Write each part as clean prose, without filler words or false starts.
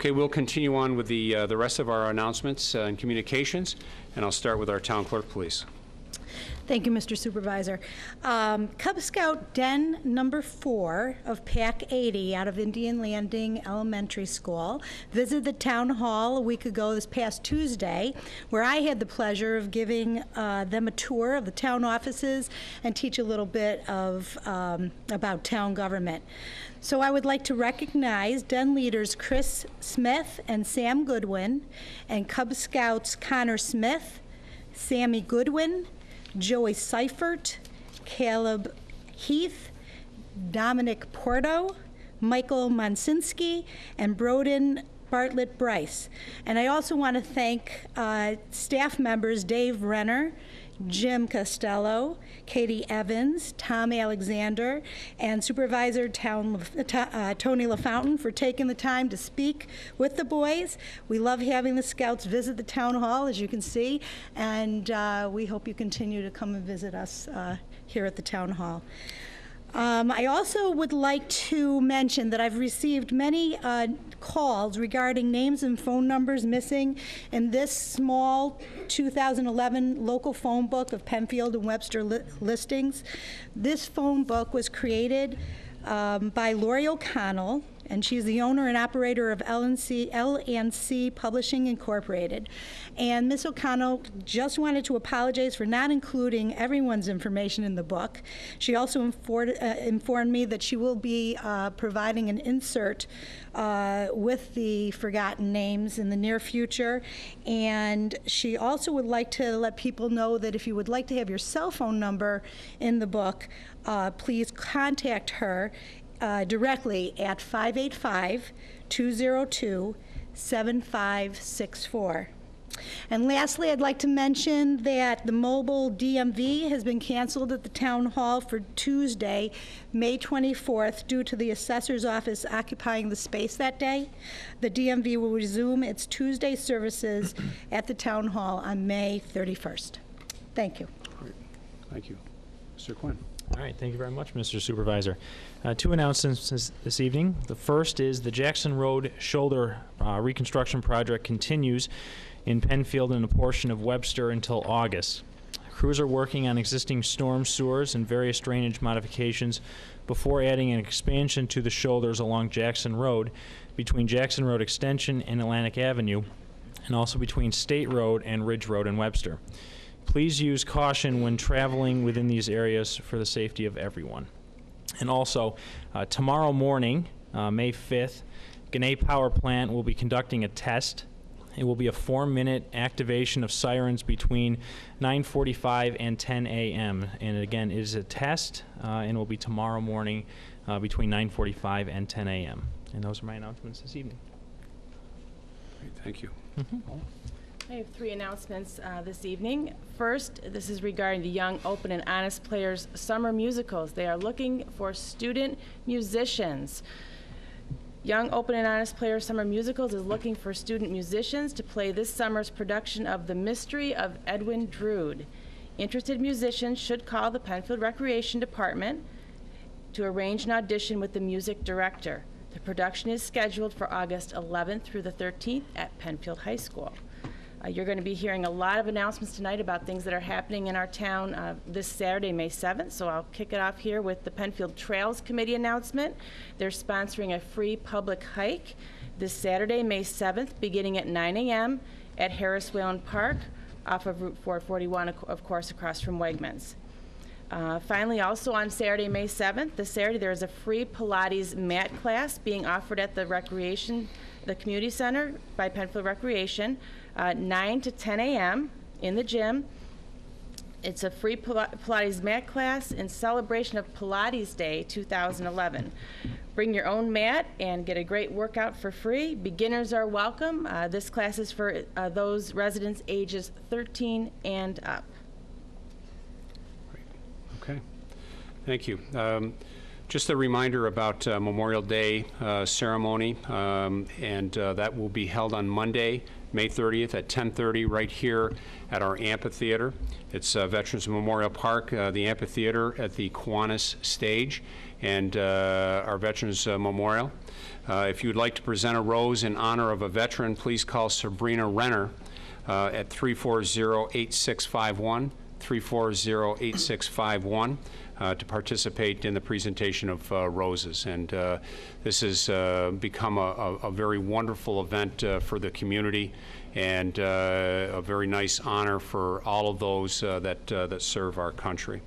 Okay, we'll continue on with the rest of our announcements and communications, and I'll start with our town clerk, please. Thank you, Mr. Supervisor. Cub Scout Den number 4 of Pack 80 out of Indian Landing Elementary School visited the town hall a week ago this past Tuesday, where I had the pleasure of giving them a tour of the town offices and teach a little bit of about town government. So I would like to recognize Den leaders Chris Smith and Sam Goodwin, and Cub Scouts Connor Smith, Sammy Goodwin, Joey Seifert, Caleb Heath, Dominic Porto, Michael Monsinski, and Broden Bartlett Bryce. And I also want to thank staff members Dave Renner, Jim Costello, Katie Evans, Tom Alexander, and Supervisor Tony LaFountain for taking the time to speak with the boys. We love having the Scouts visit the town hall, as you can see, and we hope you continue to come and visit us here at the town hall. I also would like to mention that I've received many calls regarding names and phone numbers missing in this small 2011 local phone book of Penfield and Webster listings. This phone book was created by Lori O'Connell, and she's the owner and operator of LNC Publishing Incorporated. And Ms. O'Connell just wanted to apologize for not including everyone's information in the book. She also informed me that she will be providing an insert with the forgotten names in the near future. And she also would like to let people know that if you would like to have your cell phone number in the book, please contact her directly at 585-202-7564. And lastly, I'd like to mention that the mobile DMV has been canceled at the town hall for Tuesday, May 24th, due to the assessor's office occupying the space that day. The DMV will resume its Tuesday services at the town hall on May 31st. Thank you. Great. Thank you. Mr. Quinn. All right, thank you very much, Mr. Supervisor. Two announcements this evening. The first is the Jackson Road shoulder reconstruction project continues in Penfield and a portion of Webster until August. Crews are working on existing storm sewers and various drainage modifications before adding an expansion to the shoulders along Jackson Road between Jackson Road Extension and Atlantic Avenue, and also between State Road and Ridge Road in Webster. Please use caution when traveling within these areas for the safety of everyone. And also, tomorrow morning, May 5th, Gannett Power Plant will be conducting a test. It will be a 4-minute activation of sirens between 9:45 and 10 a.m. And again, it is a test, and will be tomorrow morning between 9:45 and 10 a.m. And those are my announcements this evening. Great, thank you. I have 3 announcements this evening. First, this is regarding the Young, Open, and Honest Players Summer Musicals. They are looking for student musicians. Young, Open, and Honest Players Summer Musicals is looking for student musicians to play this summer's production of The Mystery of Edwin Drood. Interested musicians should call the Penfield Recreation Department to arrange an audition with the music director. The production is scheduled for August 11th through the 13th at Penfield High School. You're going to be hearing a lot of announcements tonight about things that are happening in our town this Saturday, May 7th, so I'll kick it off here with the Penfield Trails Committee announcement. They're sponsoring a free public hike this Saturday, May 7th, beginning at 9 a.m. at Harris Whalen Park off of Route 441, of course, across from Wegmans. Finally, also on Saturday, May 7th, this Saturday, there is a free Pilates mat class being offered at the community center by Penfield Recreation, 9 to 10 a.m. in the gym. It's a free Pilates mat class in celebration of Pilates Day 2011. Bring your own mat and get a great workout for free. Beginners are welcome. This class is for those residents ages 13 and up. Okay, thank you. Just a reminder about Memorial Day ceremony, and that will be held on Monday, May 30th at 10:30 right here at our amphitheater. It's Veterans Memorial Park, the amphitheater at the Kiwanis stage, and our Veterans Memorial. If you would like to present a rose in honor of a veteran, please call Sabrina Renner at 340-8651, 340-8651, to participate in the presentation of roses. And this has become a very wonderful event for the community, and a very nice honor for all of those that serve our country.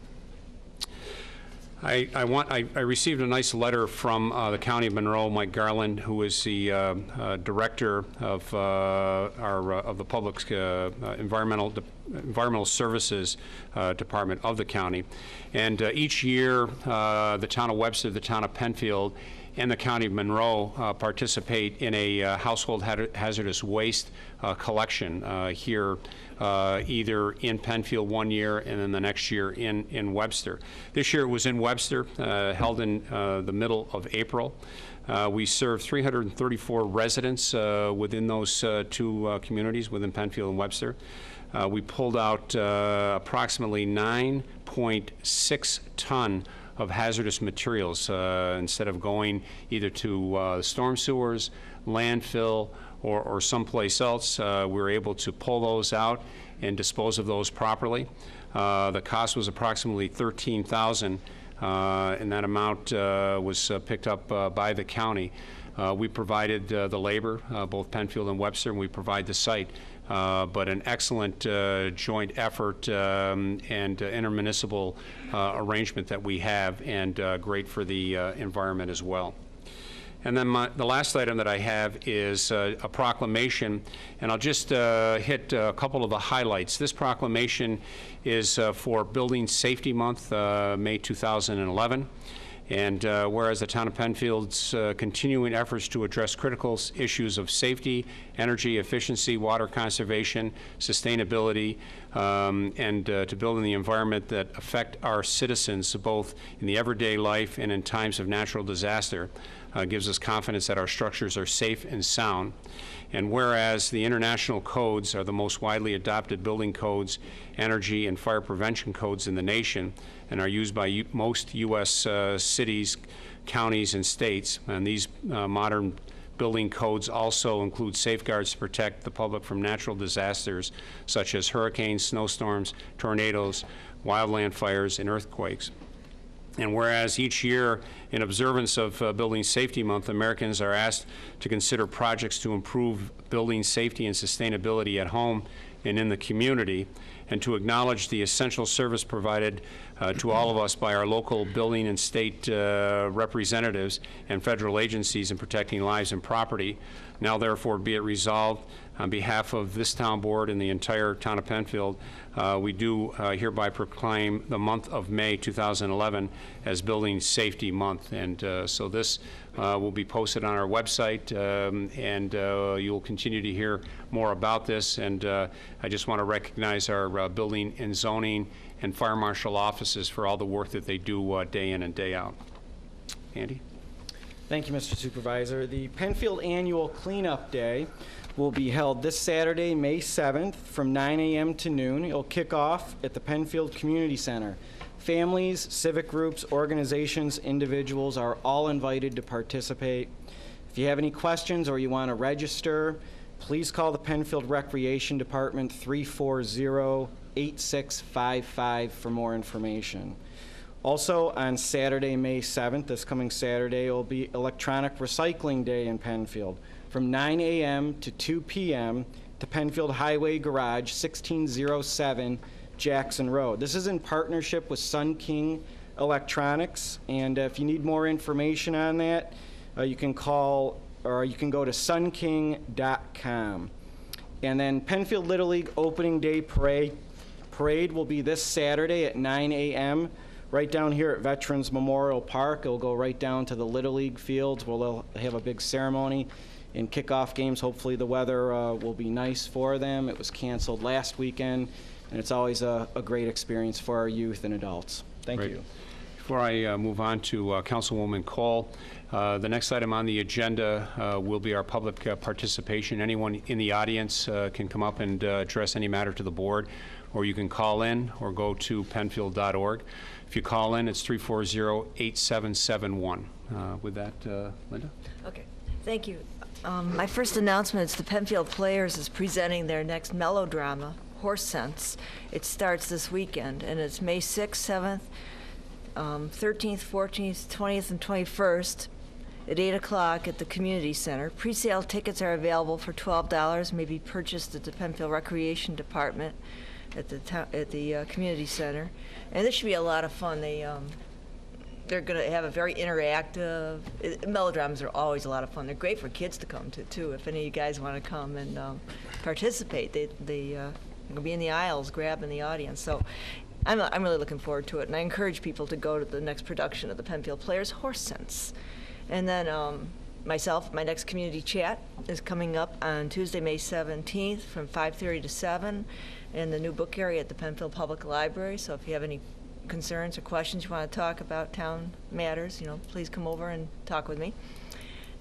I received a nice letter from the County of Monroe, Mike Garland, who is the director of the Public Environmental Services Department of the county. And each year, the town of Webster, the town of Penfield, and the County of Monroe participate in a household hazardous waste collection here, either in Penfield one year and then the next year in Webster. This year it was in Webster, held in the middle of April. We served 334 residents within those two communities, within Penfield and Webster. We pulled out approximately 9.6 ton of hazardous materials instead of going either to storm sewers, landfill, or someplace else. We were able to pull those out and dispose of those properly. The cost was approximately $13,000, and that amount was picked up by the county. We provided the labor, both Penfield and Webster, and we provide the site. But an excellent joint effort and intermunicipal arrangement that we have, and great for the environment as well. And then the last item that I have is a proclamation, and I'll just hit a couple of the highlights. This proclamation is for Building Safety Month, May 2011. And whereas the town of Penfield's continuing efforts to address critical issues of safety, energy efficiency, water conservation, sustainability, and to build in the environment that affect our citizens both in the everyday life and in times of natural disaster, gives us confidence that our structures are safe and sound. And whereas the international codes are the most widely adopted building codes, energy and fire prevention codes in the nation, and are used by most U.S. Cities, counties, and states, and these modern building codes also include safeguards to protect the public from natural disasters such as hurricanes, snowstorms, tornadoes, wildland fires, and earthquakes. And whereas each year, in observance of Building Safety Month, Americans are asked to consider projects to improve building safety and sustainability at home and in the community, and to acknowledge the essential service provided to all of us by our local building and state representatives and federal agencies in protecting lives and property. Now therefore be it resolved, on behalf of this town board and the entire town of Penfield, we do hereby proclaim the month of May 2011 as Building Safety Month. And so this will be posted on our website, and you'll continue to hear more about this. And I just want to recognize our building and zoning and fire marshal offices for all the work that they do day in and day out. Andy? Thank you, Mr. Supervisor. The Penfield Annual Cleanup Day will be held this Saturday, May 7th, from 9 a.m. to noon. It'll kick off at the Penfield Community Center. Families, civic groups, organizations, individuals are all invited to participate. If you have any questions or you want to register, please call the Penfield Recreation Department 340-8655 for more information. Also, on Saturday, May 7th, this coming Saturday, will be Electronic Recycling Day in Penfield from 9 a.m. to 2 p.m. to Penfield Highway Garage, 1607 Jackson Road. This is in partnership with Sun King Electronics, and if you need more information on that, you can call, or you can go to sunking.com. And then Penfield Little League Opening Day Parade will be this Saturday at 9 a.m. right down here at Veterans Memorial Park. It'll go right down to the Little League fields where they'll have a big ceremony and kickoff games. Hopefully the weather will be nice for them. It was canceled last weekend, and it's always a great experience for our youth and adults. Thank you. Before I move on to Councilwoman Cole, the next item on the agenda will be our public participation. Anyone in the audience can come up and address any matter to the board, or you can call in or go to penfield.org. If you call in, it's 340-8771. With that, Linda? Okay, thank you. My first announcement is the Penfield Players is presenting their next melodrama, Horse Sense. It starts this weekend, and it's May 6th, 7th, 13th, 14th, 20th, and 21st at 8 o'clock at the Community Center. Pre-sale tickets are available for $12, may be purchased at the Penfield Recreation Department at the Community Center. And this should be a lot of fun. They're going to have a very interactive, melodramas are always a lot of fun. They're great for kids to come to, too. If any of you guys want to come and participate, they'll be in the aisles grabbing the audience. So I'm really looking forward to it, and I encourage people to go to the next production of the Penfield Players, Horse Sense. And then my next community chat is coming up on Tuesday, May 17th from 5:30 to 7 in the new book area at the Penfield Public Library. So if you have any concerns or questions you want to talk about town matters, please come over and talk with me.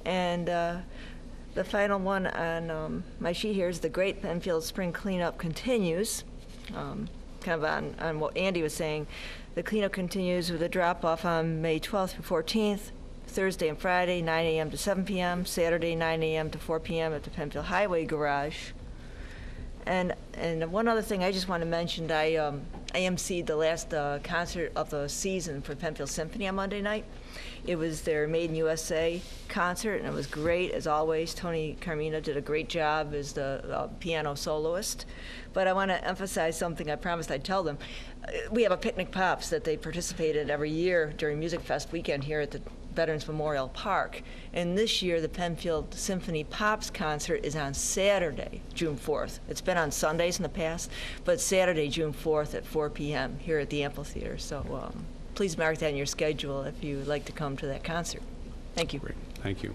And the final one on my sheet here is the Great Penfield Spring Cleanup continues. Kind of on what Andy was saying, the cleanup continues with a drop-off on May 12th through 14th, Thursday and Friday, 9 a.m. to 7 p.m., Saturday, 9 a.m. to 4 p.m. at the Penfield Highway Garage. And one other thing I just want to mention, I emceed the last concert of the season for Penfield Symphony on Monday night. It was their Made in USA concert, and it was great, as always. Tony Carmina did a great job as the piano soloist. But I want to emphasize something I promised I'd tell them. We have a Picnic Pops that they participate in every year during Music Fest weekend here at the Veterans Memorial Park. And this year, the Penfield Symphony Pops concert is on Saturday, June 4th. It's been on Sundays in the past, but Saturday, June 4th at 4 p.m. here at the amphitheater. So please mark that in your schedule if you would like to come to that concert. Thank you. Great. Thank you.